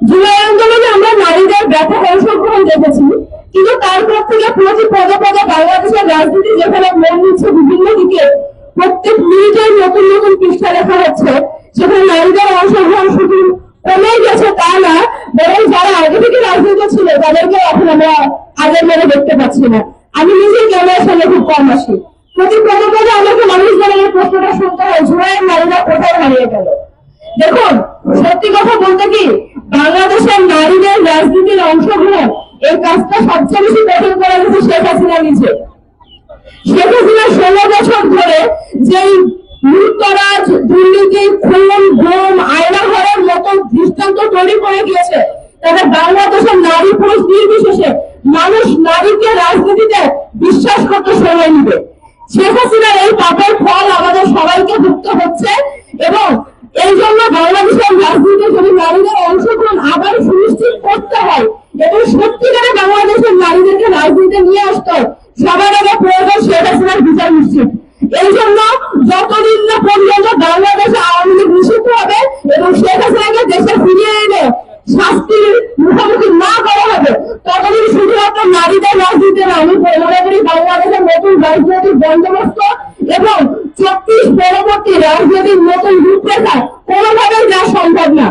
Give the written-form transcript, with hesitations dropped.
জুলাই আন্দোলনে আমরা নারীদের ব্যাপক অংশগ্রহণ দেখেছি, কিন্তু তারপর থেকে প্রতি পদে পদে বাংলাদেশের রাজনীতি যেখানে মন নিচ্ছে বিভিন্ন দিকে, প্রত্যেক মিনিটেই নতুন নতুন পৃষ্ঠা লেখা হচ্ছে, সেখানে নারীদের অংশগ্রহণ শুধু কমেই গেছে তা না, বরং যারা আগে থেকে রাজনীতি ছিল তাদেরকে এখন আমরা আগের মনে দেখতে পাচ্ছি না। আমি নিজেই ক্যামেরার সামনে খুব কম আসি, প্রতি পদে পদে আমাকে মানুষজন এই প্রশ্নটা শুনতে হয়, জুলাইয়ের নারীরা কোথায় হারিয়ে গেল। দেখুন, সত্যি কথা বলতে কি, বাংলাদেশের নারীদের রাজনীতির অংশগ্রহণ এই কাজটা সবচেয়ে বেশি কঠিন করা গেছে শেখ হাসিনা নিজে। শেখ হাসিনা 16 বছর ধরে যেই লুটতরাজ, দুর্নীতি, খুন, গুম, আয়নাঘরের মতো দৃষ্টান্ত তৈরি করে গিয়েছে, তাদের বাংলাদেশের নারী পুরুষ নির্বিশেষে মানুষ নারীকে রাজনীতিতে বিশ্বাস করতে সময় নিবে। শেখ হাসিনার এই পাপের ফল আমাদের সবাইকে ভুগতে হচ্ছে, এবং এই জন্য বাংলাদেশের রাজনীতি যদি নারীদের অংশগ্রহণ আবার সুনিশ্চিত করতে হয় এবং সত্যিকারে বাংলাদেশের নারীদেরকে রাজনীতিতে নিয়ে আসতে হয়, সবার আগে প্রয়োজন শেখ হাসিনার বিচার নিশ্চিত। এই জন্য যতদিন না পর্যন্ত বাংলাদেশে আওয়ামী লীগ নিষিদ্ধ হবে এবং শেখ হাসিনাকে দেশে ফিরিয়ে এনে শাস্তির মুখোমুখি না করা হবে, ততদিন শুধুমাত্র নারীদের রাজনীতি না, আমি মনে করি বাংলাদেশের নতুন রাজনৈতিক বন্দোবস্ত এবং 34 পরবর্তী রাজনৈতিক নতুন রূপরেখা কোনোভাবেই যা সম্ভব না।